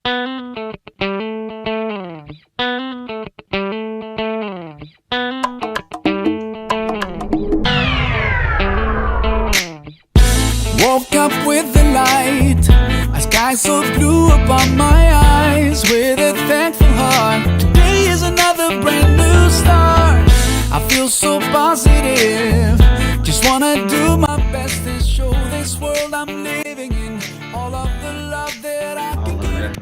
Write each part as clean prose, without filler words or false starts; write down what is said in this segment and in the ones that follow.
Woke up with the light, a sky so blue upon my eyes. With a thankful heart, today is another brand new start. I feel so positive, just wanna do my best and show this world I'm living in all of the love that I can give.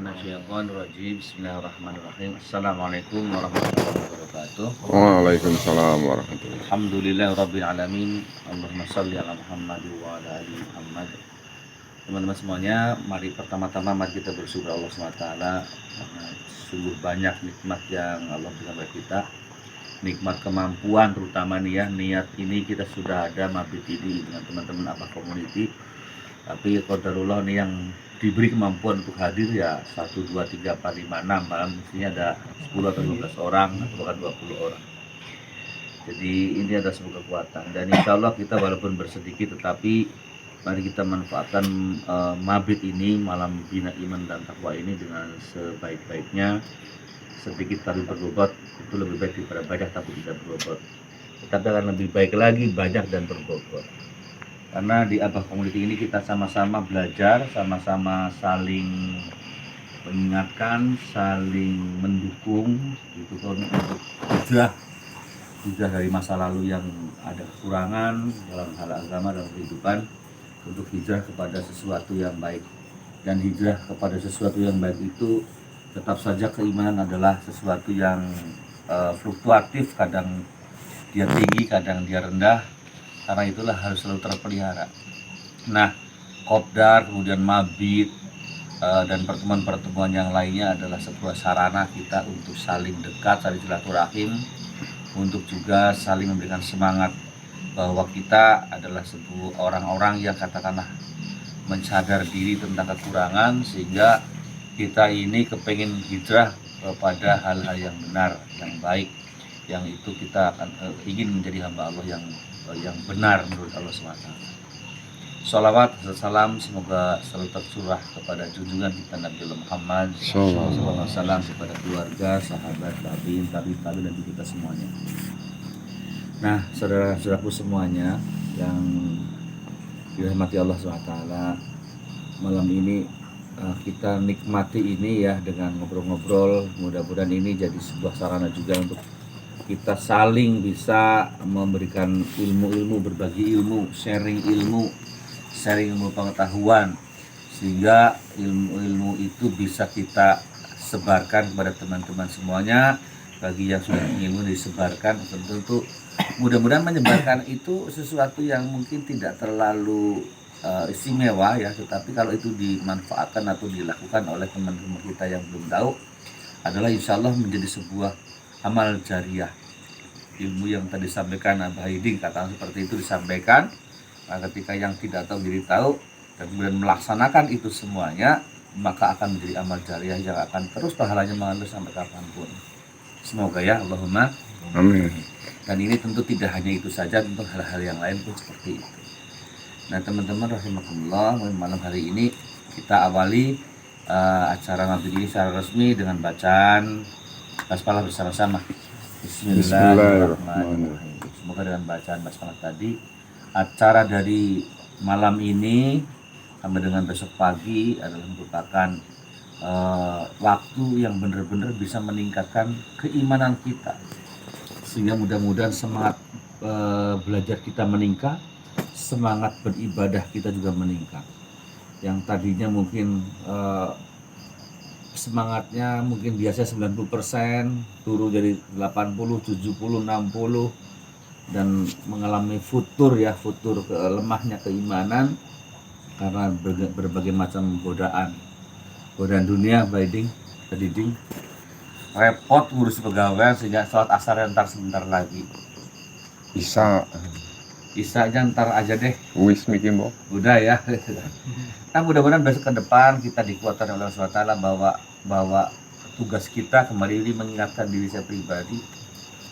Bismillahirrahmanirrahim. Assalamualaikum warahmatullahi wabarakatuh. Waalaikumsalam warahmatullahi wabarakatuh. Alhamdulillahirabbil alamin. Allahumma shalli ala Muhammad wa ala ali Muhammad. Teman-teman semuanya, mari pertama-tama mari kita bersyukur Allah SWT karena sungguh banyak nikmat yang Allah berikan kepada kita. Nikmat kemampuan terutama nih ya, niat ini kita sudah ada Mabit ini dengan teman-teman Abah Community. Tapi qadarullah nih yang diberi kemampuan untuk hadir ya 1, 2, 3, 4, 5, 6, malam mestinya ada 10 atau 12 orang atau bahkan 20 orang. Jadi ini ada sebuah kekuatan dan insya Allah kita walaupun bersedikit tetapi mari kita manfaatkan Mabit ini, malam bina iman dan takwa ini dengan sebaik-baiknya. Sedikit tapi berbobot itu lebih baik daripada banyak tapi tidak berbobot. Tetapi akan lebih baik lagi banyak dan berbobot. Karena di Abah Community ini kita sama-sama belajar, sama-sama saling mengingatkan, saling mendukung gitu kan untuk hijrah dari masa lalu yang ada kekurangan dalam hal agama dan kehidupan, untuk hijrah kepada sesuatu yang baik. Dan hijrah kepada sesuatu yang baik itu tetap saja keimanan adalah sesuatu yang fluktuatif, kadang dia tinggi, kadang dia rendah. Karena itulah harus selalu terpelihara. Nah, Kopdar, kemudian Mabit, dan pertemuan-pertemuan yang lainnya adalah sebuah sarana kita untuk saling dekat, saling silaturahim, untuk juga saling memberikan semangat bahwa kita adalah sebuah orang-orang yang katakanlah mensadar diri tentang kekurangan, sehingga kita ini kepengen hijrah kepada hal-hal yang benar, yang baik, yang itu kita akan ingin menjadi hamba Allah yang benar menurut Allah SWT. Sholawat dan salam semoga selalu tercurah kepada junjungan kita Nabi Muhammad SAW, kepada keluarga, sahabat, tabiin dan kita semuanya. Nah, saudara-saudaraku semuanya yang dirahmati Allah SWT, malam ini kita nikmati ini ya dengan ngobrol-ngobrol. Mudah-mudahan ini jadi sebuah sarana juga untuk kita saling bisa memberikan ilmu-ilmu, berbagi ilmu, sharing ilmu pengetahuan, sehingga ilmu-ilmu itu bisa kita sebarkan kepada teman-teman semuanya. Bagi yang sudah ilmu disebarkan, tentu mudah-mudahan menyebarkan itu sesuatu yang mungkin tidak terlalu istimewa ya, tetapi kalau itu dimanfaatkan atau dilakukan oleh teman-teman kita yang belum tahu, adalah insya Allah menjadi sebuah amal jariah. Ilmu yang tadi disampaikan Abah Hiding, katakan seperti itu disampaikan, nah, ketika yang tidak tahu jadi tahu dan kemudian melaksanakan itu semuanya, maka akan menjadi amal jariah yang akan terus pahalanya mengalir sampai kapanpun. Semoga ya, Allahumma Amin. Dan ini tentu tidak hanya itu saja, tentu hal-hal yang lain pun seperti itu. Nah, teman-teman rahimakumullah, malam hari ini kita awali acara Mabit ini secara resmi dengan bacaan basmalah bersama-sama. Bismillahirrahmanirrahim. Semoga dengan bacaan basmalah tadi, acara dari malam ini sampai dengan besok pagi adalah merupakan waktu yang benar-benar bisa meningkatkan keimanan kita, sehingga mudah-mudahan semangat belajar kita meningkat, semangat beribadah kita juga meningkat. Yang tadinya mungkin semangatnya mungkin biasa 90%, turun jadi 80, 70, 60, dan mengalami futur ke lemahnya keimanan karena berbagai macam godaan dunia, Diding repot ngurus pegawai, sehingga sholat asar ntar sebentar lagi, Isa aja ntar aja deh, Wis mikim bo. udah ya. Nah, mudah-mudahan besok ke depan kita dikuatkan oleh Allah SWT bahwa tugas kita, kembali ini mengingatkan diri saya pribadi,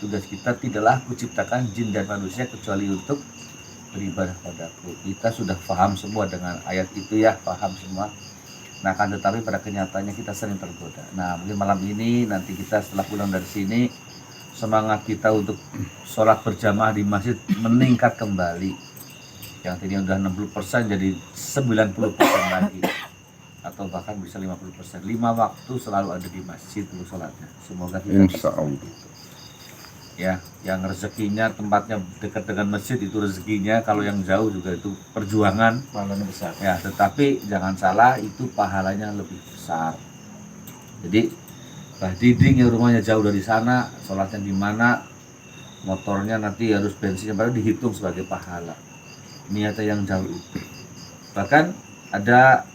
tugas kita tidaklah kuciptakan jin dan manusia kecuali untuk beribadah padaku. Kita sudah paham semua dengan ayat itu ya, paham semua. Nah, akan tetapi pada kenyataannya kita sering tergoda. Nah, mungkin malam ini nanti kita setelah pulang dari sini, semangat kita untuk sholat berjamaah di masjid meningkat kembali. Yang tadinya udah 60% jadi 90% lagi. Atau bahkan bisa 50%. 5 waktu selalu ada di masjid untuk sholatnya. Semoga kita Insya Allah. gitu. Ya, yang rezekinya tempatnya dekat dengan masjid itu rezekinya, kalau yang jauh juga itu perjuangan, pahalanya besar. ya, tetapi jangan salah, itu pahalanya lebih besar. Jadi Mbah Diding yang rumahnya jauh dari sana, sholatnya di mana, motornya nanti harus bensinnya baru dihitung sebagai pahala. Niatnya yang jauh itu. Bahkan ada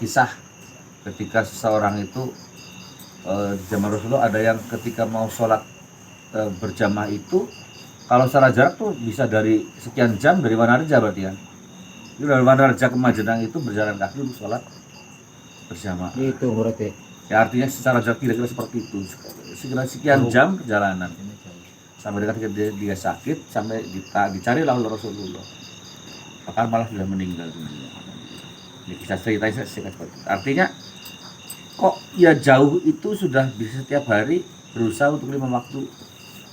kisah ketika seseorang itu di zaman Rasulullah, ada yang ketika mau sholat berjamaah itu, kalau secara jarak tuh bisa dari sekian jam, dari mana aja berarti ya. Itu dari mana aja ke Majenang itu berjalan kaki untuk sholat berjamaah. Itu berarti. Ya, artinya secara jarak kira-kira seperti itu. Sekian jam perjalanan sampai dekat dia sakit, sampai dicarilah oleh Rasulullah. Bahkan malah sudah meninggal dunia. Ini kisah cerita saya seperti itu. Artinya kok ya jauh itu sudah bisa setiap hari berusaha untuk 5 waktu.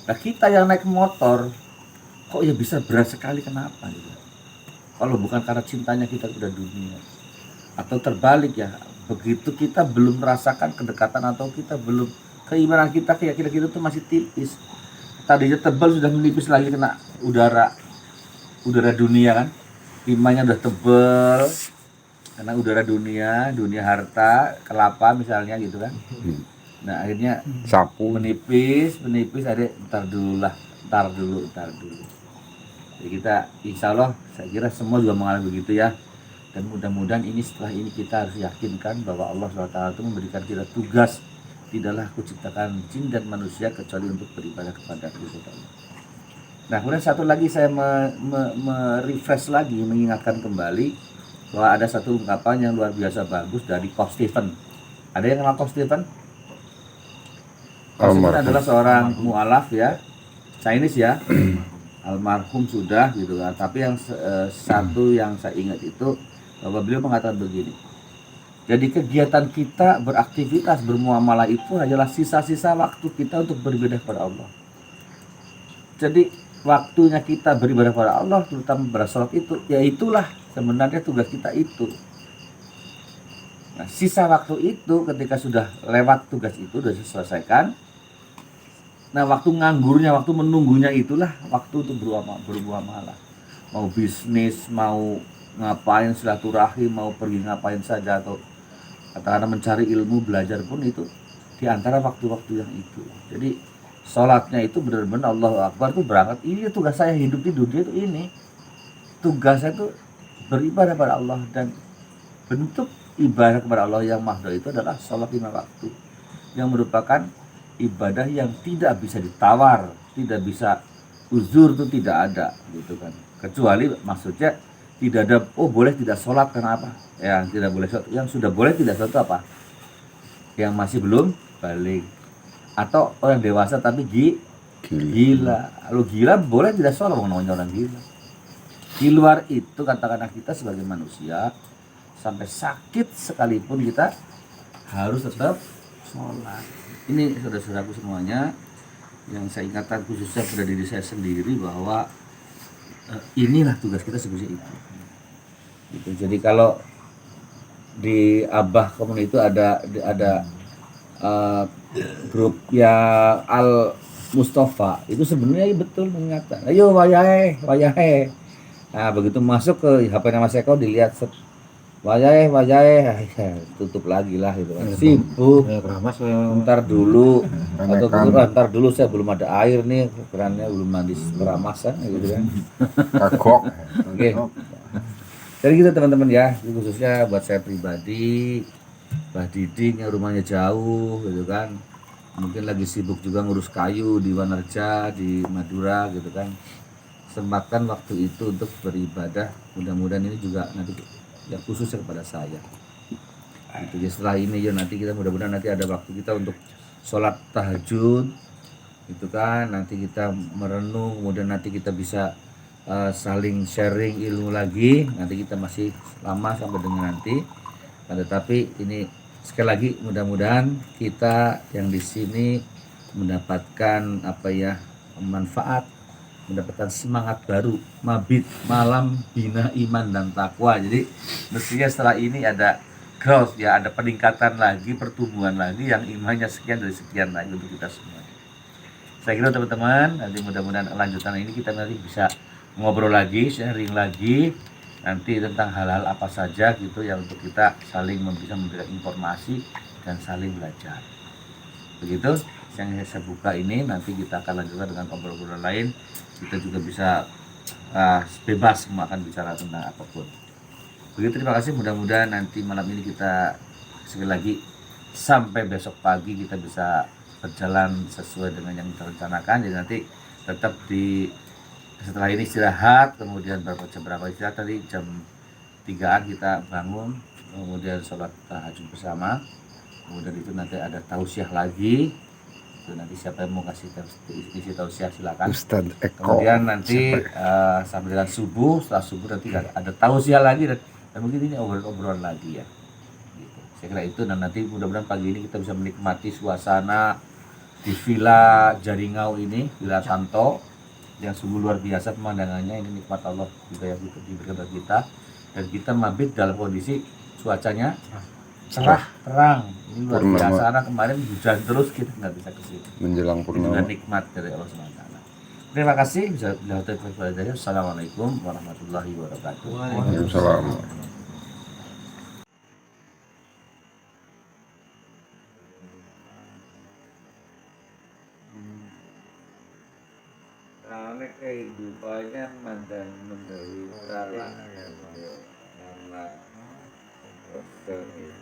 Nah, kita yang naik motor kok ya bisa berat sekali, kenapa gitu? Kalau bukan karena cintanya kita kepada dunia, atau terbalik ya, begitu kita belum merasakan kedekatan atau kita belum, keimanan kita, keyakinan kita tuh masih tipis. Tadinya tebal sudah menipis lagi kena udara dunia kan, imannya udah tebal karena udara dunia harta, kelapa misalnya gitu kan. Nah, akhirnya Sapu. menipis akhirnya ntar dulu. Jadi kita insya Allah, saya kira semua juga mengalami begitu ya. Dan mudah-mudahan setelah ini kita harus yakinkan bahwa Allah SWT itu memberikan kita tugas. Tidaklah aku ciptakan jin dan manusia kecuali untuk beribadah kepada Allah. Nah, kemudian satu lagi saya refresh lagi, mengingatkan kembali bahwa ada satu ungkapan yang luar biasa bagus dari Coach Stephen. Ada yang kenal Coach Stephen? Coach Stephen adalah seorang mu'alaf ya, Chinese ya, almarhum sudah gitu kan. Tapi yang satu yang saya ingat itu bahwa beliau mengatakan begini. Jadi kegiatan kita beraktivitas bermuamalah itu hanyalah sisa-sisa waktu kita untuk beribadah kepada Allah. Jadi waktunya kita beribadah kepada Allah, terutama bersolat itu, ya itulah sebenarnya tugas kita itu. Nah, sisa waktu itu ketika sudah lewat tugas itu, sudah diselesaikan. Nah, waktu nganggurnya, waktu menunggunya itulah waktu untuk bermuamalah. Mau bisnis, mau ngapain silaturahim, mau pergi ngapain saja, atau katakanlah mencari ilmu, belajar pun itu di antara waktu-waktu yang itu. Jadi sholatnya itu benar-benar Allahu Akbar itu berangkat. Ini tugas saya hidup di dunia itu ini. Tugas saya itu beribadah kepada Allah, dan bentuk ibadah kepada Allah yang mahdoh itu adalah sholat 5 waktu, yang merupakan ibadah yang tidak bisa ditawar, tidak bisa uzur, itu tidak ada gitu kan. Kecuali maksudnya tidak ada, oh boleh tidak sholat karena apa? Yang tidak boleh sholat, yang sudah boleh tidak sholat itu apa? Yang masih belum balik, atau orang dewasa tapi gila. Kalau gila boleh tidak sholat, namanya orang gila. Di luar itu katakanlah kita sebagai manusia sampai sakit sekalipun kita harus tetap sholat. Ini saudara-saudaraku semuanya, yang saya ingatkan khususnya pada diri saya sendiri bahwa inilah tugas kita sebenarnya itu. Gitu. Jadi kalau di Abah Komun itu ada grup ya Al Mustafa itu sebenarnya betul mengingatkan, ayo wayahe. Nah, begitu masuk ke HP Mas Eko dilihat wayahe, tutup lagi lah gitu kan. Sibuk. Ntar dulu ntar dulu saya belum ada air nih, kerannya belum mandi keramasan gitu kan. Kagok. Oke. Jadi gitu teman-teman ya, khususnya buat saya pribadi, Mbah Diding yang rumahnya jauh gitu kan, mungkin lagi sibuk juga ngurus kayu di Wanarja, di Madura gitu kan. Sempatkan waktu itu untuk beribadah, mudah-mudahan ini juga nanti ya khususnya kepada saya. Jadi setelah ini ya nanti kita mudah-mudahan nanti ada waktu kita untuk sholat tahajud gitu kan, nanti kita merenung, kemudian nanti kita bisa saling sharing ilmu lagi. Nanti kita masih lama sampai dengan nanti Tetapi ini sekali lagi mudah-mudahan kita yang di sini mendapatkan manfaat, mendapatkan semangat baru, mabit malam bina iman dan takwa. Jadi mestinya setelah ini ada growth ya, ada peningkatan lagi, pertumbuhan lagi yang imannya sekian dari sekian lagi untuk kita semua. Saya kira teman-teman nanti mudah-mudahan lanjutan ini kita nanti bisa ngobrol lagi, sharing lagi nanti tentang hal-hal apa saja gitu yang untuk kita saling bisa memberikan informasi dan saling belajar. Begitu yang saya buka ini, nanti kita akan lanjutkan dengan obrolan lain. Kita juga bisa bebas semua akan bicara tentang apapun. Begitu, terima kasih. Mudah-mudahan nanti malam ini kita sekali lagi sampai besok pagi kita bisa berjalan sesuai dengan yang kita rencanakan. Jadi nanti tetap setelah ini istirahat, kemudian berapa istirahat tadi jam 3-an kita bangun, kemudian sholat tahajud bersama. Kemudian itu nanti ada tausiah lagi. Itu nanti siapa yang mau kasih isi tausiah silakan. Ustadz Eko. Kemudian nanti sampai dengan subuh, setelah subuh nanti ada tausiah lagi dan mungkin ini obrolan lagi ya. Gitu. Saya kira itu, dan nanti mudah-mudahan pagi ini kita bisa menikmati suasana di Villa Jaringau ini, Villa Santo yang sungguh luar biasa pemandangannya. Ini nikmat Allah juga yang diberikan kepada kita, dan kita mabit dalam kondisi cuacanya cerah terang. Ini luar biasa, karena kemarin hujan terus kita nggak bisa ke sini. Menjelang purnama. Dengan nikmat dari Allah SWT. Terima kasih. Assalamualaikum warahmatullahi wabarakatuh. Waalaikumsalam. Karena kehidupannya mandang menderita lah, karena mungkin sekali ya,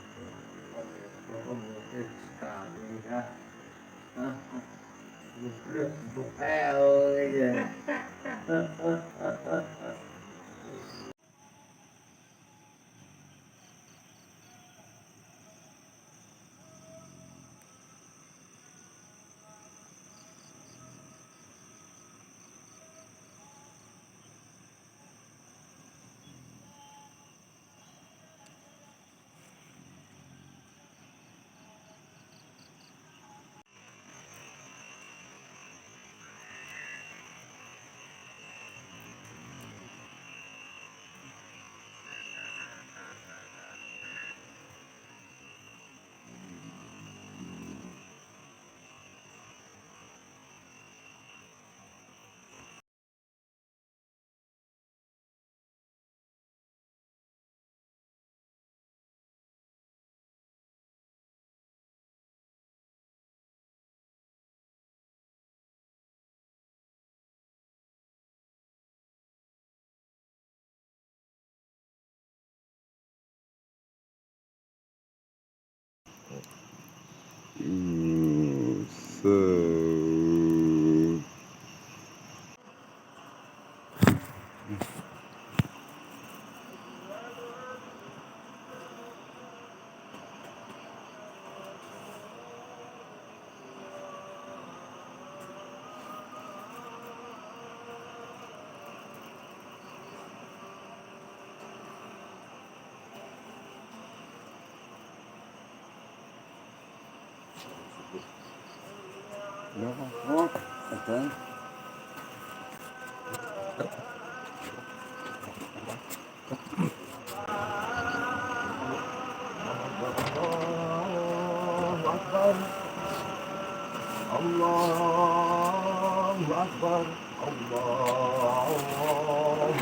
Allahu Akbar, Allahu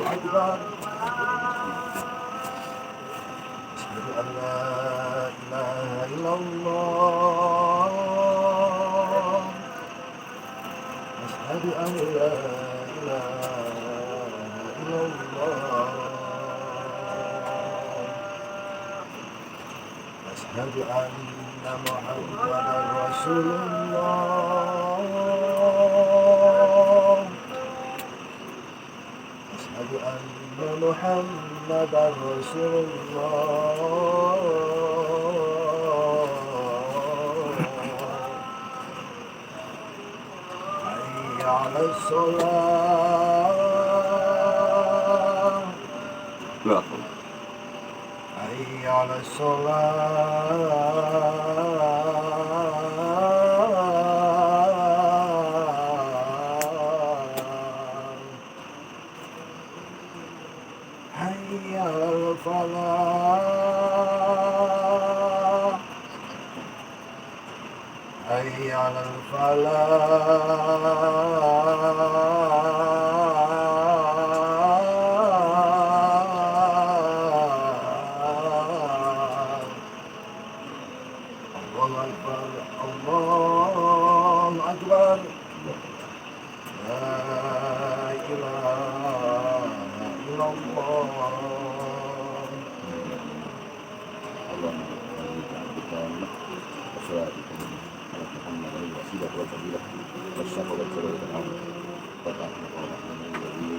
Akbar. Asyhadu an la ilaha illallah. Asyhadu an la ilaha illallah. Asyhadu anna Muhammadar Rasulullah. Asyhadu anna Muhammadar Rasulullah. Hayya 'alas shalah. Hayya على الصلاة حي على الفلاح حي على الفلاح الله أكبر الله أكبر لا إله إلا الله اللهم صل على وصلاتكم على محمد الوسيلة والفضيلة والشرف والسرور والعون والرحمة والرحمة الذي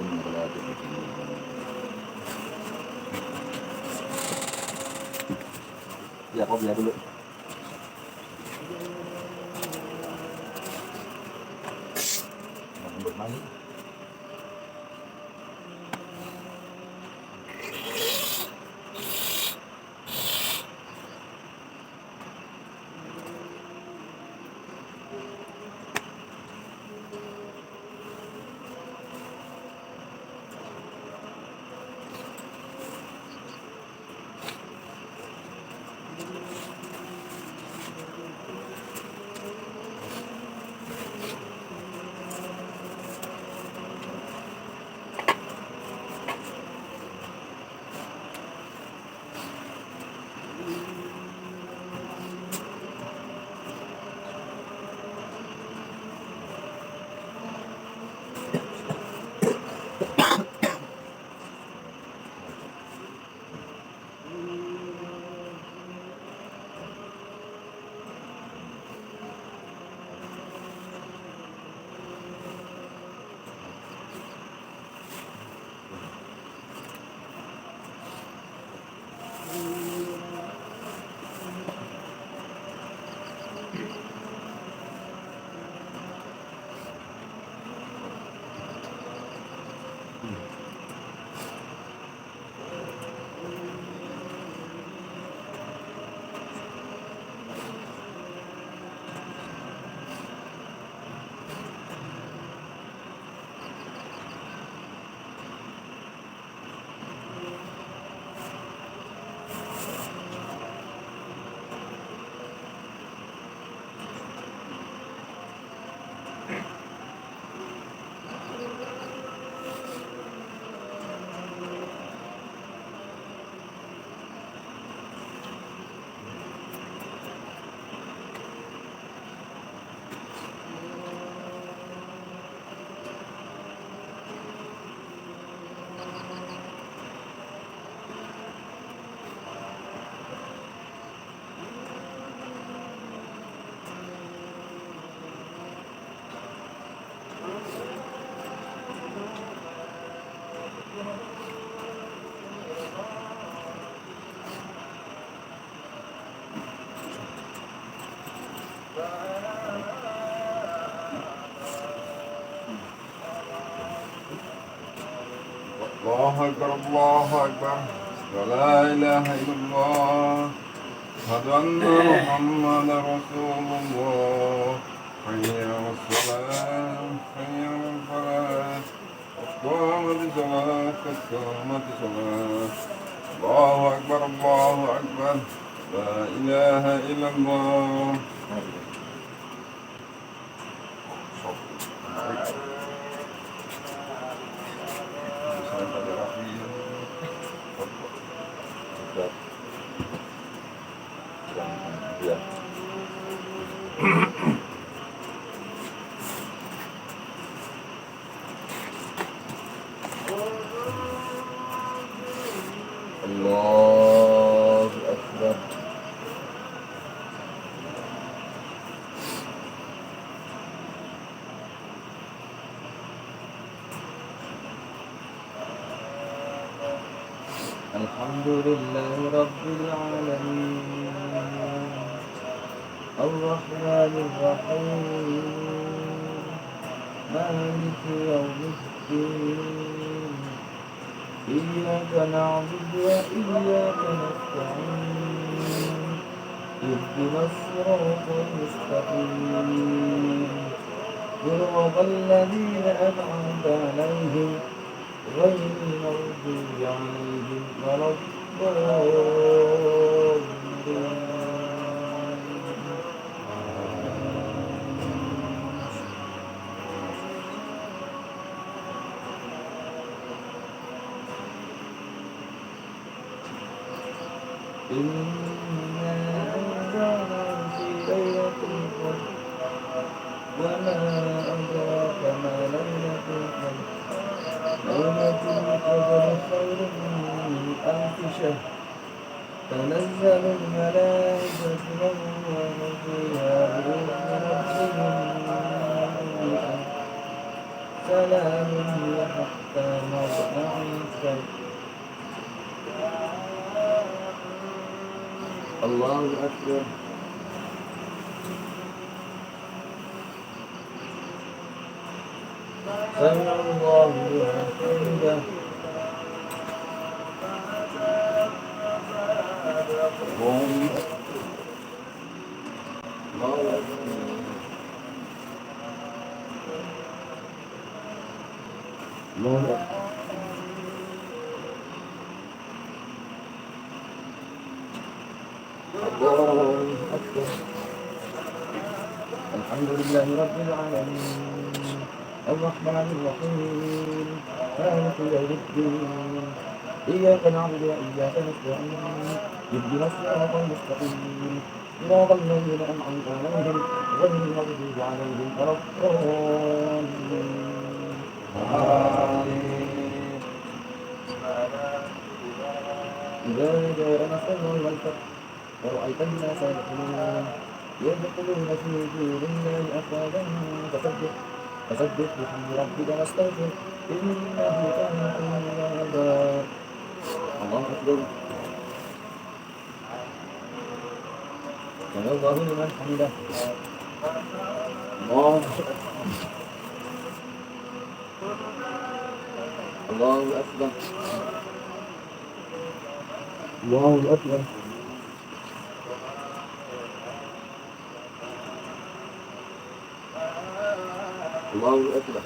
إنك لا تخلف Ya, kau biar dulu. Bermain. الله أكبر الله أكبر لا إله إلا الله أشهد أن محمدا رسول الله حي على الصلاة حي على الفلاح قامت الصلاة قد قامت الصلاة الله أكبر الله أكبر لا إله إلا الله الله أكبر. الحمد لله رب العالمين الرحمن الرحيم مالك يوم الدين إياك نعبد وإياك نستعين اهدنا الصراط المستقيم صراط الذين أنعمت عليهم غير المغضوب عليهم ولا إنا أنزلناه في ليلة القدر وما أدراك ما ليلة القدر ليلة القدر خير من ألف شهر تنزل الملائكة والروح فيها بإذن ربهم من أمر سلام هي حتى مطلع الفجر الله أكبر سمع الله لمن حمده اللهم الله أكبر الله أكبر الله أكبر الحمد لله رب العالمين الرحمن الرحيم مالك يوم الدين إياك نعبد وإياك نستعين اهدنا الصراط المستقيم صراط الذين أنعمت عليهم غير المغضوب عليهم ولا الضالين إذا جاء نصر الله والفتح ورأيت الناس يدخلون في دين الله أفواجا فسبح بحمد ربك واستغفر إنه كان توابا الله أكبر سمع الله لمن حمده الله الله أكبر الله أكبر الله أكبر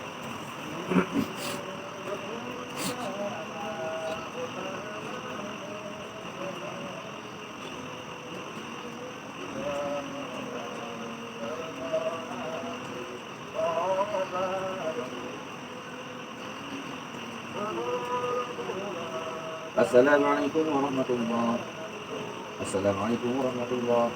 السلام عليكم ورحمة الله السلام عليكم ورحمة الله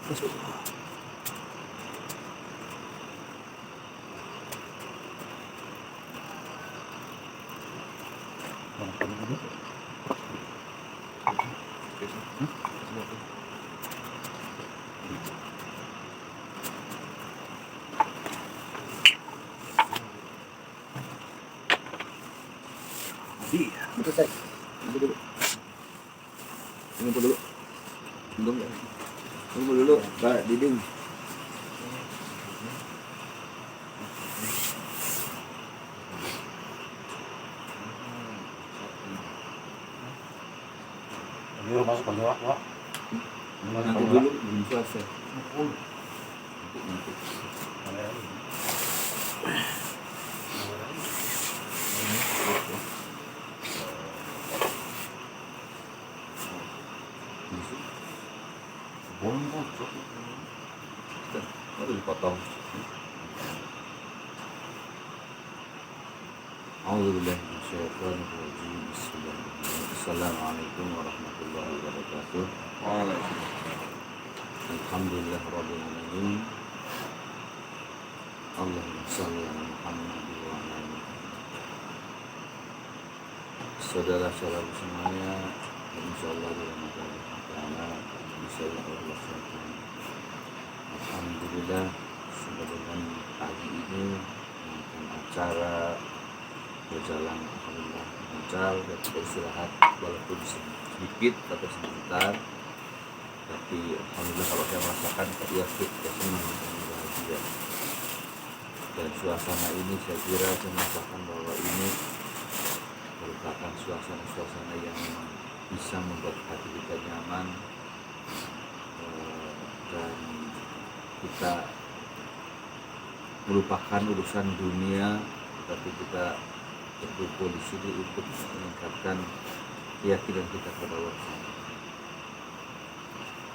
Selesai. Tunggu dulu. Tunggu dulu. Tunggu dulu, Kak Diding. Ini masuk ke luar, Pak. Nanti dulu belum selesai. Baru dipotong. A'udzubillahi minasyaitonir rajim. Bismillahirrahmanirrahim. Assalamualaikum warahmatullahi wabarakatuh. Alhamdulillah rabbil alamin. Allahumma shalli ala Muhammad wa ala ali Muhammad. Saudara-saudara semuanya, insyaallah dirahmati Allah bisa Allah SWT. Alhamdulillah sudah dengan pagi ini acara berjalan alhamdulillah lancar dan kita istirahat walaupun sedikit atau sebentar, tapi alhamdulillah kalau saya merasakan kita senang dan bahagia. Dan suasana ini saya kira saya merasakan bahwa ini merupakan suasana yang bisa membuat hati kita nyaman, dan kita melupakan urusan dunia, tapi kita berkumpul di sini untuk meningkatkan keyakinan kita kepada Allah.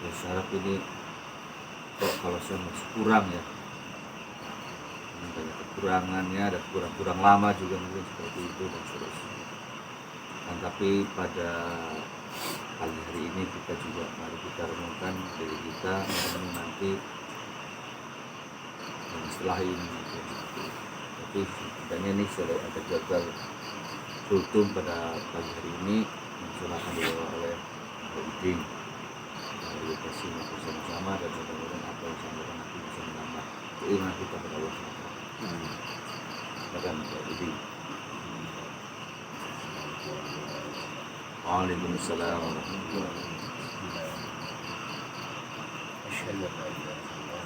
Ya, saya harap ini kalau saya masih kurang ya, banyak kekurangannya, ada kurang lama juga mungkin seperti itu dan seterusnya. Dan tapi pada pagi hari ini kita juga mari kita renungkan diri kita nanti setelah ini. Tapi sebenarnya ini sudah ada jadwal kultum pada pagi hari ini yang akan dibawa oleh Iding. Mari kita simak bersama-sama dan mudah-mudahan apa yang disampaikan nanti bisa menambah keimanan kita kepada Allah SWT. Silakan Iding. Waalaikumsalam warahmatullahi wabarakatuh. Asyhadu an la ilaha illallah.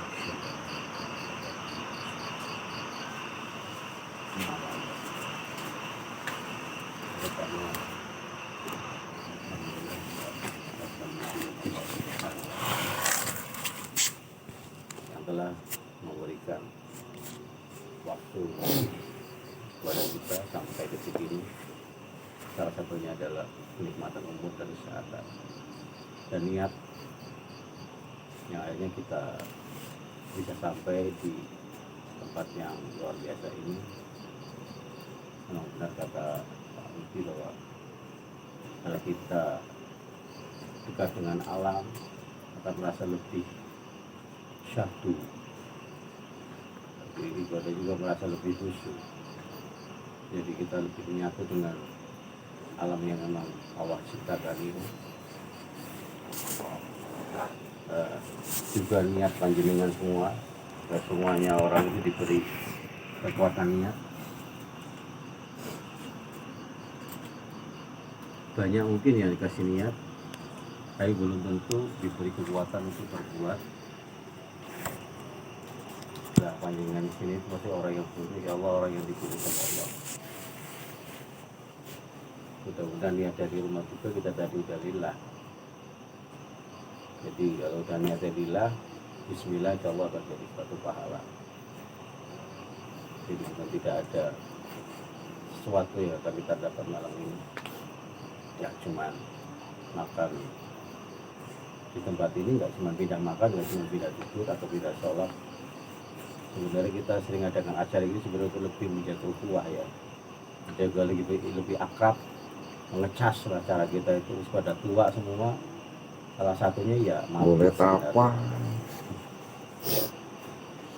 Yang telah memberikan waktu kepada kita sampai detik ini. Salah satunya adalah kenikmatan umur dan kesehatan dan niat yang akhirnya kita bisa sampai di tempat yang luar biasa ini. Memang benar kata Pak Lutfi bahwa kalau kita dekat dengan alam akan merasa lebih syahdu, tapi ibadah juga merasa lebih khusyuk. Jadi kita lebih menyatu dengan alam yang memang Allah ciptakan ini. Juga niat panjenengan semua, semuanya orang itu diberi kekuatan niat. Banyak mungkin yang dikasih niat, tapi belum tentu diberi kekuatan untuk berbuat. Nah, panjenengan di sini pasti orang yang buruk, ya Allah, orang yang dipilihkan Allah. Mudah-mudahan niat dari rumah juga kita tadi udah lillah. Jadi kalau udah niat lillah, bismillah, insya Allah akan jadi suatu pahala. Jadi bukan tidak ada sesuatu yang akan kita dapat malam ini. Ya cuman makan di tempat ini nggak cuma pindah makan, nggak cuma pindah tidur atau pindah sholat. Sebenarnya kita sering adakan acara ini sebenarnya lebih menjaga ukhuwah ya, menjaga lebih akrab, mengecas cara kita itu pada tua semua, Salah satunya ya Boleh mabit sebenarnya. apa?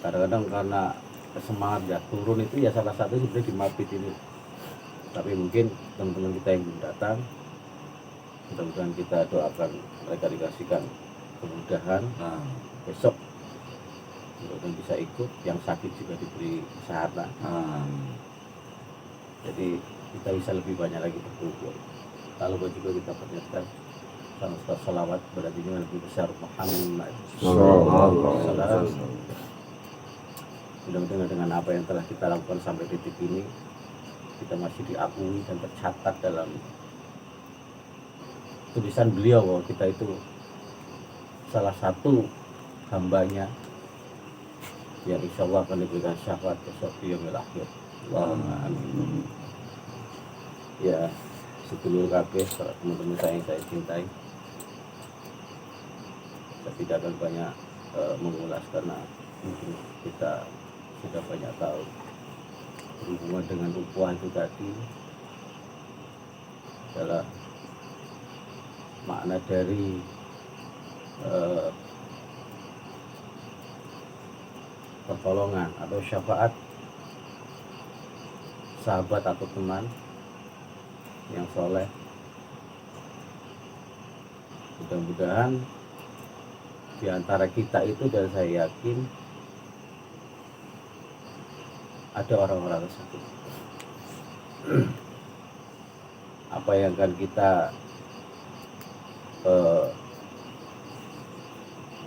Kadang-kadang karena semangat ya turun itu ya salah satu sebenarnya di mabit ini. Tapi mungkin teman-teman kita yang belum datang, mudah-mudahan kita doakan mereka dikasihkan kemudahan Nah, besok, mudah-mudahan bisa ikut, yang sakit juga diberi kesehatan. Jadi kita bisa lebih banyak lagi berkumpul. Kalau juga kita panjatkan sama salawat berarti ini lebih besar Muhammad Sallallahu Sallallahu alaihi Alaihi wasallam. Mudah-mudahan dengan apa yang telah kita lakukan sampai detik ini, kita masih diakui dan tercatat dalam tulisan beliau bahwa kita itu salah satu hambanya yang insya Allah akan diberikan syafaat besok di yaumil akhir. Allahumma amin. Ya, sedulur kabeh, para teman-teman saya yang saya cintai, saya tidak akan banyak mengulas karena mungkin kita sudah banyak tahu berhubungan dengan ukhuwah itu tadi adalah makna dari pertolongan atau syafaat sahabat atau teman yang soleh. Mudah-mudahan di antara kita itu, dan saya yakin ada orang-orang tersebut. Apa yang akan kita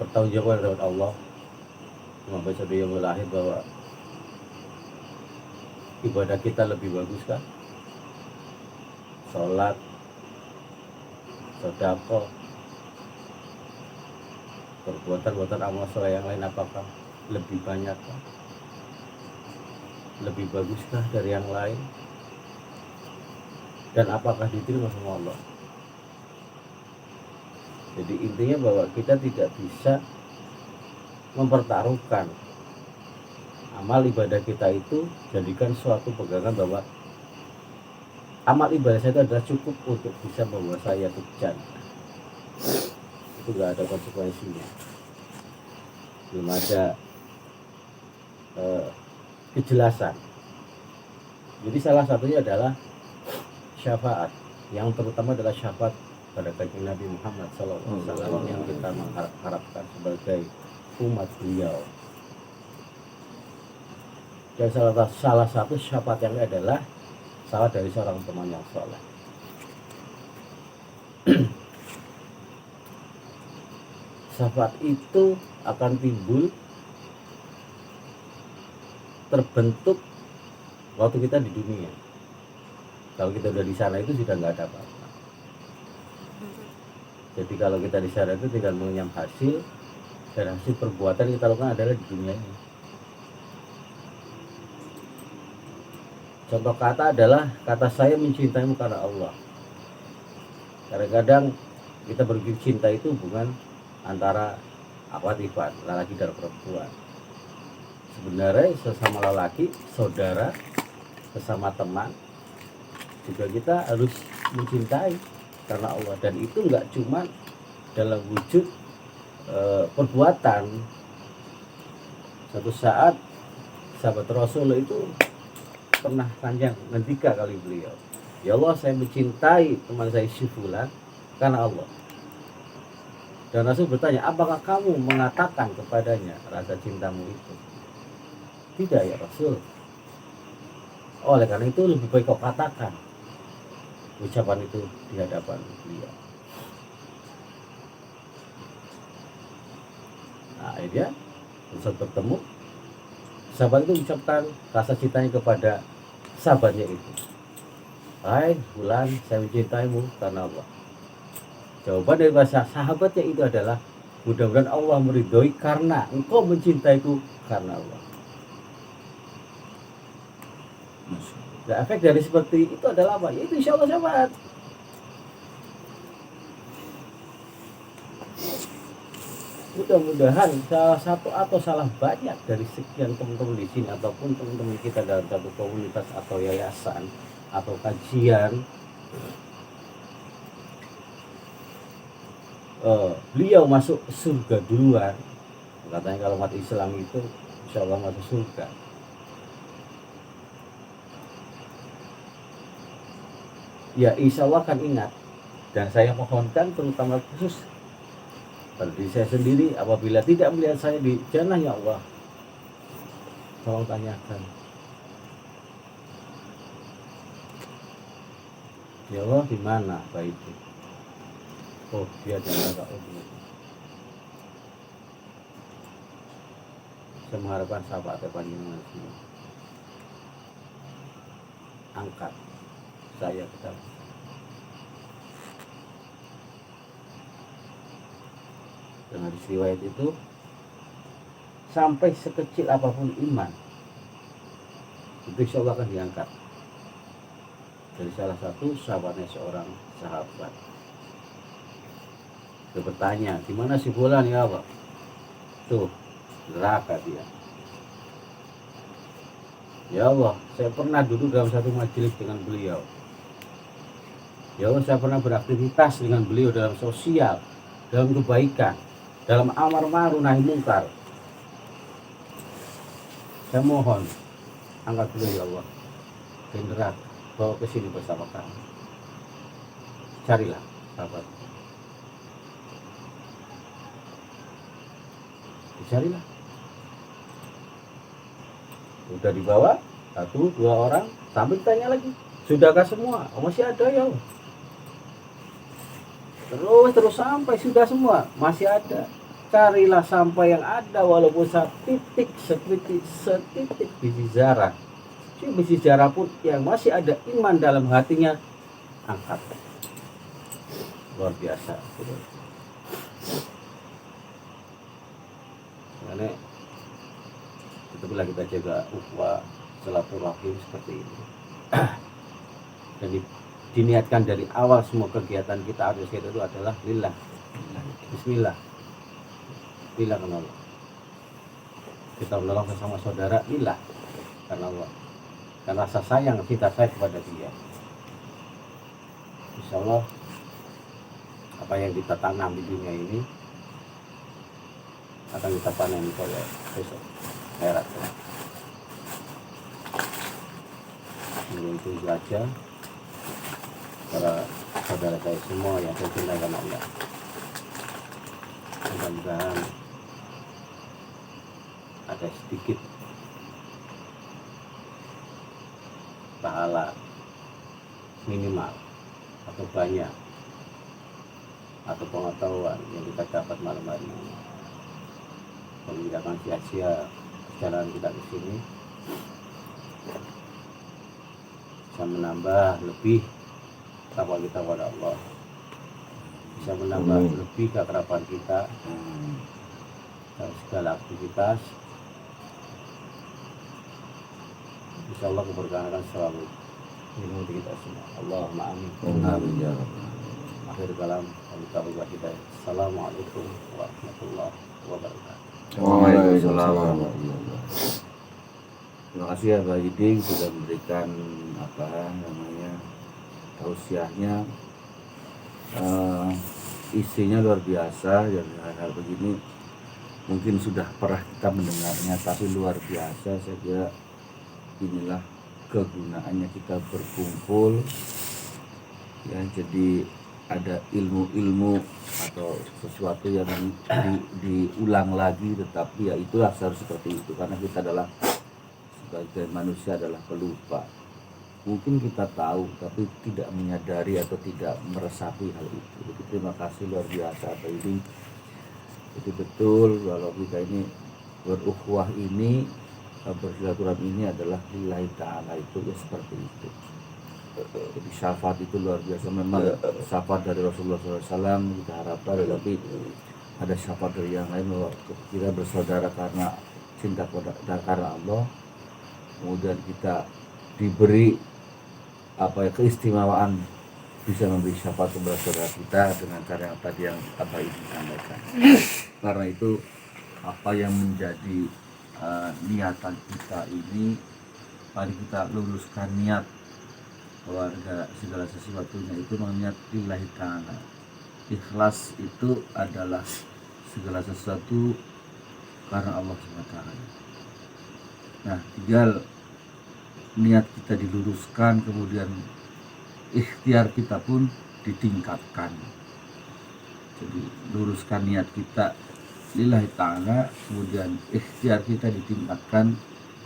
bertanggungjawab dengan Allah sampai sampai yang lahir bahwa ibadah kita lebih bagus kan? Sholat, sedekah, perbuatan-perbuatan amal soleh yang lain apakah lebih banyak kan? Lebih baguskah dari yang lain? Dan apakah diterima sama Allah? Jadi intinya bahwa kita tidak bisa mempertaruhkan amal ibadah kita itu jadikan suatu pegangan bahwa amal ibadah saya itu adalah cukup untuk bisa membawa saya ke jannah. Itu gak ada konsekuensinya, belum ada kejelasan. Jadi salah satunya adalah syafaat, yang terutama adalah syafaat pada kanjeng Nabi Muhammad SAW yang kita mengharapkan sebagai umat beliau. Dan salah satu syafaat yang adalah syafaat dari seorang teman yang soleh. Syafaat itu akan timbul, terbentuk waktu kita di dunia. Kalau kita udah di sana itu sudah nggak ada apa-apa. Jadi kalau kita di sana itu tinggal mengenyam hasil, dan hasil perbuatan yang kita lakukan adalah di dunia ini. Contoh kata adalah kata saya mencintaimu karena Allah. Kadang-kadang kita berpikir cinta itu hubungan antara akhwat-ikhwan, lelaki dan perempuan. Sebenarnya sesama lelaki, saudara, sesama teman, juga kita harus mencintai karena Allah. Dan itu enggak cuma dalam wujud perbuatan. Satu saat sahabat Rasul itu pernah panjang ngendika kali beliau, ya Allah, saya mencintai teman saya si fulan karena Allah. Dan Rasul bertanya, apakah kamu mengatakan kepadanya rasa cintamu itu? Tidak ya Rasul. Oleh karena itu lebih baik kau katakan ucapan itu di hadapan beliau. Nah akhirnya saat bertemu, sahabat itu mengucapkan rasa cintanya kepada sahabatnya itu. Hai Fulan, saya mencintaimu karena Allah. Jawaban dari bahasa sahabatnya itu adalah, mudah-mudahan Allah meridhoi karena engkau mencintaiku karena Allah. Nah, efek dari seperti itu adalah apa? Yaitu insya Allah syafaat. Mudah-mudahan salah satu atau salah banyak dari sekian teman-teman di sini ataupun teman-teman kita dalam satu komunitas atau yayasan atau kajian beliau masuk surga duluan, katanya kalau umat Islam itu insya Allah masuk surga. Ya insya Allah akan ingat, dan saya mohonkan terutama khusus pada diri saya sendiri, apabila tidak melihat saya di jannah, ya Allah tolong tanyakan, ya Allah di mana baik itu? Oh dia jangan tak umum. Saya mengharapkan sahabat panjenengan semua angkat saya ke dalam. Dengan hadis riwayat itu, sampai sekecil apapun iman itu insya Allah akan diangkat dari salah satu sahabatnya seorang sahabat. Dia bertanya, di mana si fulan ya Allah? Tuh, neraka dia. Ya Allah, saya pernah duduk dalam satu majelis dengan beliau. Ya Allah, saya pernah beraktivitas dengan beliau dalam sosial, dalam kebaikan, dalam amar ma'ruf nahi mungkar. Saya mohon, angkat beliau ya Allah ke neraka, bawa ke sini bersama kami. Carilah sahabat. Dicarilah. Udah dibawa 1-2 orang, sambil tanya lagi, sudahkah semua? Oh, masih ada ya Allah. Terus sampai sudah semua, masih ada. Carilah sampai yang ada walaupun setitik biji zarah. Biji zarah pun yang masih ada iman dalam hatinya, angkat. Luar biasa. Karena itulah kita jaga ukhuwah silaturahim seperti ini. Dan diniatkan dari awal semua kegiatan kita harus itu adalah lillah. Bismillah. Lillah karena Allah. Kita menolong sesama saudara lillah karena Allah. Karena rasa sayang kita kepada dia. Insya Allah apa yang kita tanam di dunia ini akan kita panen pada besok akhirat. Untuk saja para saudara saya semua yang saya cintai karena Allah. Mudah-mudahan ada sedikit pahala minimal atau banyak atau pengetahuan yang kita dapat malam hari ini. Kalau tidak akan sia-sia perjalanan kita ke sini, bisa menambah lebih takwa kita kepada Allah, bisa menambah lebih keakraban kita dalam segala aktivitas. Insya Allah keberkahan akan selalu menyelimuti kita semua. Allahumma amin. Amin ya Rabbal. Akhir kalam kami kita. Assalamualaikum warahmatullahi wabarakatuh. Waalaikumsalam warahmatullahi wabarakatuh. Terima kasih ya Pak Yiding sudah memberikan tausiahnya. Isinya luar biasa, dan hal-hal begini mungkin sudah pernah kita mendengarnya, tapi luar biasa. Saya kira inilah kegunaannya kita berkumpul ya, jadi ada ilmu-ilmu atau sesuatu yang diulang lagi, tetapi ya itulah harus seperti itu, karena kita adalah sebagai manusia adalah pelupa. Mungkin kita tahu tapi tidak menyadari atau tidak meresapi hal itu. Jadi terima kasih luar biasa Pak Yiding. Itu betul kalau kita ini berukhuwah ini, bersilaturahmi ini adalah lillahi ta'ala, itu ya seperti itu. Jadi syafaat itu luar biasa. Memang syafaat dari Rasulullah SAW kita harapkan, tapi ada syafaat dari yang lain bahwa kita bersaudara karena cinta karena Allah, kemudian kita diberi keistimewaan bisa memberi syafaat kepada saudara kita dengan cara yang tadi yang Abah ini sampaikan. Karena itu apa yang menjadi niatan kita ini, mari kita luruskan niat bahwa segala sesuatunya itu niat lillahi ta'ala. ikhlas itu adalah segala sesuatu karena Allah SWT. Nah, tinggal niat kita diluruskan, kemudian ikhtiar kita pun ditingkatkan. Jadi luruskan niat kita lillahi ta'ala, kemudian ikhtiar kita ditingkatkan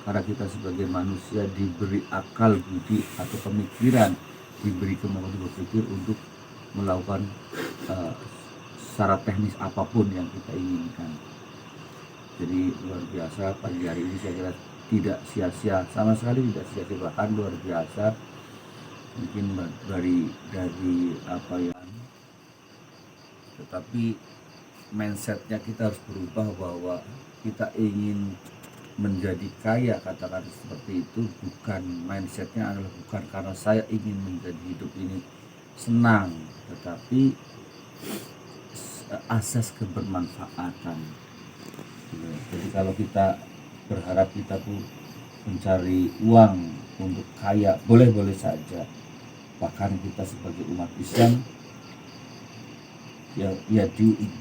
karena kita sebagai manusia diberi akal budi atau pemikiran, diberi kemampuan berpikir untuk melakukan secara teknis apapun yang kita inginkan. Jadi luar biasa pagi hari ini, saya kira tidak sia-sia, sama sekali tidak sia-sia, bahkan luar biasa. Mungkin dari apa ya, tetapi mindsetnya kita harus berubah, bahwa kita ingin menjadi kaya, katakan seperti itu. Bukan, mindsetnya adalah bukan karena saya ingin menjadi hidup ini senang, tetapi asas kebermanfaatan. Jadi kalau kita berharap kita tuh mencari uang untuk kaya, boleh-boleh saja. Bahkan kita sebagai umat Islam ya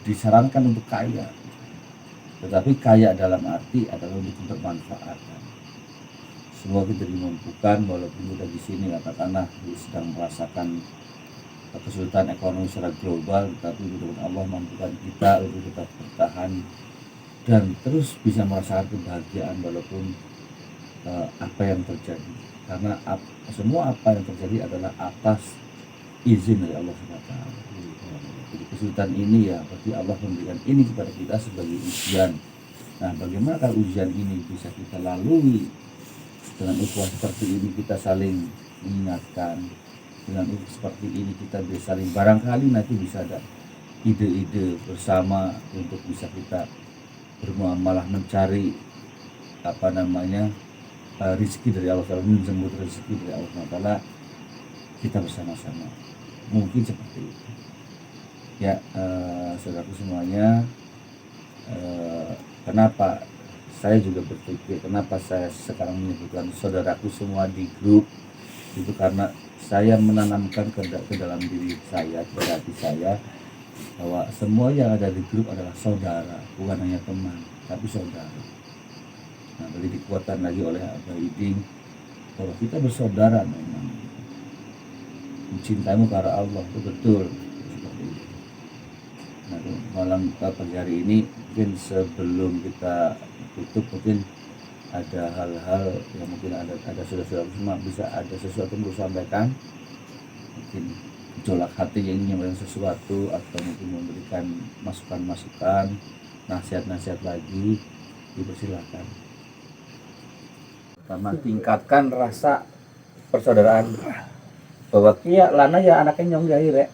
disarankan untuk kaya, tetapi kaya dalam arti adalah untuk bermanfaatan. Semua kita dimampukan, walaupun kita di sini katakanlah sedang merasakan kesulitan ekonomi secara global, tetapi mudah-mudahan Allah mampukan kita untuk tetap bertahan dan terus bisa merasakan kebahagiaan walaupun apa yang terjadi. Karena semua apa yang terjadi adalah atas izin dari Allah SWT. Jadi kesulitan ini ya berarti Allah memberikan ini kepada kita sebagai ujian. Nah, bagaimana kalau ujian ini bisa kita lalui dengan ukhuwah seperti ini, kita saling mengingatkan. Dengan ukhuwah seperti ini kita bisa saling, barangkali nanti bisa ada ide-ide bersama untuk bisa kita bermuamalah, mencari rezeki dari Allah SWT, menjemput rezeki dari Allah SWT, kita bersama-sama. Mungkin seperti itu. Ya, saudaraku semuanya, kenapa saya juga berpikir, kenapa saya sekarang menyebutkan saudaraku semua di grup, itu karena saya menanamkan ke dalam diri saya, ke hati saya, bahwa semua yang ada di grup adalah saudara, bukan hanya teman, tapi saudara. Nah, boleh dikuatkan lagi oleh Abah Iding bahwa kita bersaudara memang. Mencintaimu karena Allah, itu betul. Seperti itu. Nah, malam pagi hari ini mungkin sebelum kita tutup, mungkin ada hal-hal yang mungkin ada saudara-saudara semua bisa ada sesuatu yang perlu sampaikan, mungkin jolak hati yang ingin menyampaikan sesuatu, atau mungkin memberikan masukan-masukan, nasihat-nasihat lagi, dipersilakan. Pertama, tingkatkan rasa persaudaraan, bahwa kia lana ya anaknya nyong jahir ya,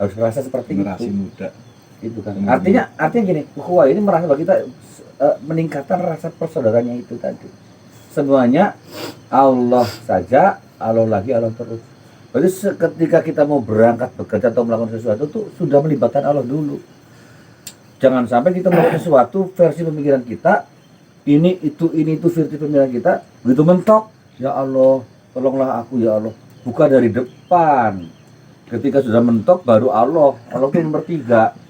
harus merasa seperti Generasi itu. muda. Itu kan artinya gini, ukhuwah ini merasa bahwa kita meningkatkan rasa persaudaraannya itu tadi. Semuanya Allah saja, Allah lagi, Allah terus. Berarti ketika kita mau berangkat bekerja atau melakukan sesuatu tuh sudah melibatkan Allah dulu. Jangan sampai kita melakukan sesuatu versi pemikiran kita, ini itu versi pemikiran kita, begitu mentok, ya Allah, tolonglah aku ya Allah. Buka dari depan. Ketika sudah mentok baru Allah itu nomor 3.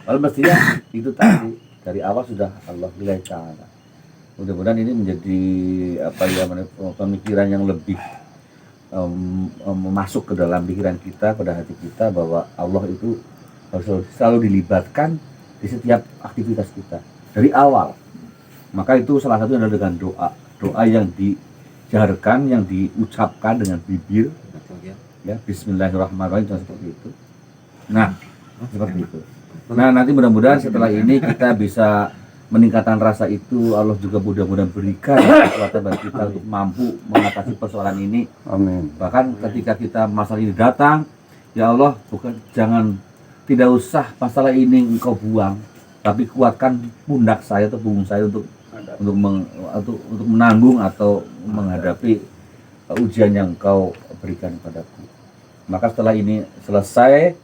Kalau mestinya itu tadi dari awal sudah Allah lillahi ta'ala. Mudah-mudahan ini menjadi pemikiran yang lebih masuk ke dalam pikiran kita, pada hati kita, bahwa Allah itu harus selalu dilibatkan di setiap aktivitas kita dari awal. Maka itu salah satunya adalah dengan doa yang dijaharkan, yang diucapkan dengan bibir, ya, Bismillahirrahmanirrahim, seperti itu. Nah, seperti itu. Nah, nanti mudah-mudahan setelah ini kita bisa meningkatkan rasa itu. Allah juga mudah-mudahan berikan kekuatan bagi kita untuk mampu mengatasi persoalan ini. Amin. Bahkan ketika kita masalah ini datang, ya Allah, tidak usah masalah ini engkau buang, tapi kuatkan pundak saya atau punggung saya untuk menanggung atau menghadapi ujian yang engkau berikan padaku. Maka setelah ini selesai,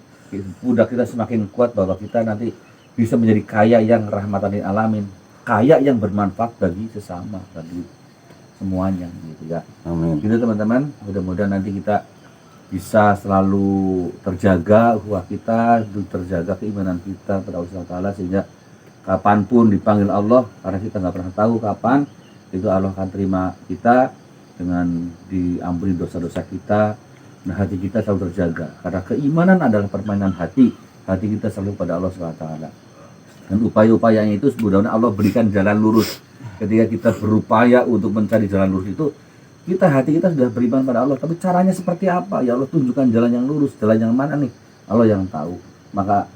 pundak kita semakin kuat bahwa kita nanti bisa menjadi kaya yang rahmatan lil alamin, kaya yang bermanfaat bagi sesama, bagi semuanya, gitu ya. Amin. Gitu teman-teman, mudah-mudahan nanti kita bisa selalu terjaga ukhuwah kita, terjaga keimanan kita pada Allah Subhanahu wa taala, sehingga kapanpun dipanggil Allah, karena kita nggak pernah tahu kapan itu Allah akan terima kita dengan diampuni dosa-dosa kita. Nah, hati kita selalu terjaga, karena keimanan adalah permainan hati kita selalu pada Allah Subhanahu wa taala. Dan upaya-upayanya itu sebenarnya Allah berikan jalan lurus. Ketika kita berupaya untuk mencari jalan lurus itu, hati kita sudah beriman pada Allah, tapi caranya seperti apa? Ya Allah, tunjukkan jalan yang lurus, jalan yang mana nih? Allah yang tahu. Maka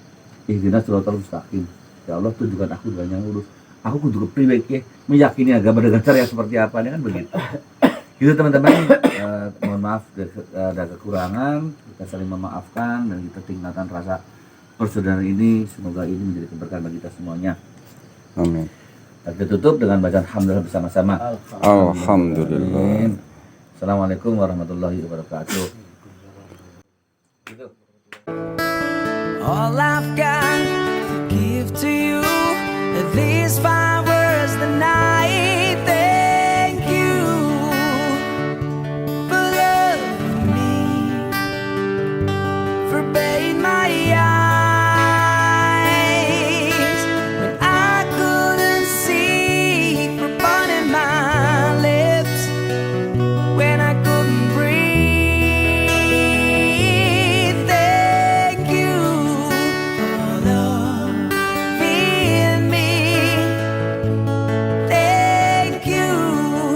ihdinas siratal mustaqim. Ya Allah, tunjukkan aku jalan yang lurus. Aku kudu priwek ya, meyakini agama dengan cara yang seperti apa, ini kan begitu. Gitu teman-teman. Mohon maaf ada kekurangan, kita saling memaafkan dan kita tingkatkan rasa persaudaraan ini. Semoga ini menjadi keberkahan bagi kita semuanya. Amin. Kita tutup dengan bacaan hamdalah bersama-sama. Alhamdulillah. Amin. Assalamualaikum warahmatullahi wabarakatuh. All I've got to give to you are these 5 words tonight. Thank you for loving me, for batting my eyes when I couldn't see, for burning my lips when I couldn't breathe. Thank you for loving me. Thank you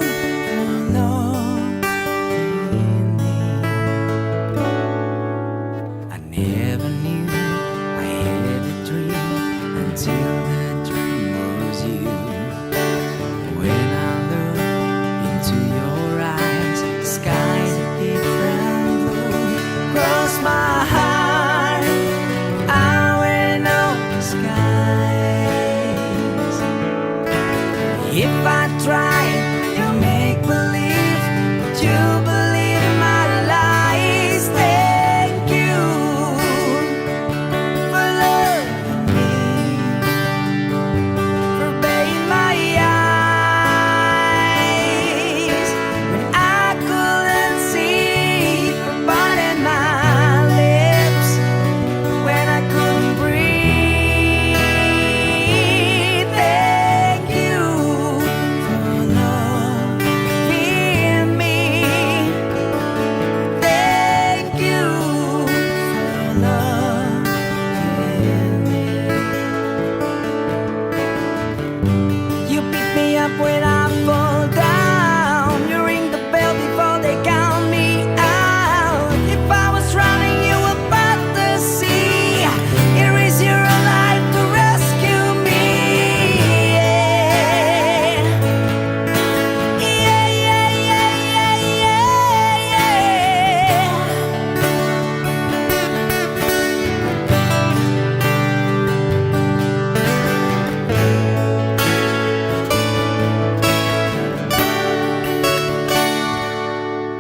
for loving me. I never knew I had a dream until the dream was you. When I look into your eyes, the sky's a different blue. Cross my heart, I will know the skies. If I try to make believe, would you believe my lies? Thank you for loving me, for batting my eyes when I couldn't see, for burning my lips when I couldn't breathe. Thank you for loving me. Thank you for loving me. You pick me up when I fall down. You ring the bell before they count me out. If I was drowning, you were about to see. Here is your life to rescue me. Yeah, yeah, yeah, yeah, yeah, yeah.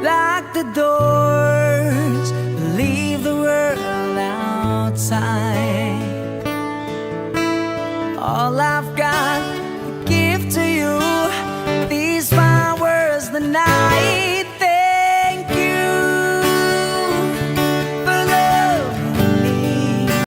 Lock the door.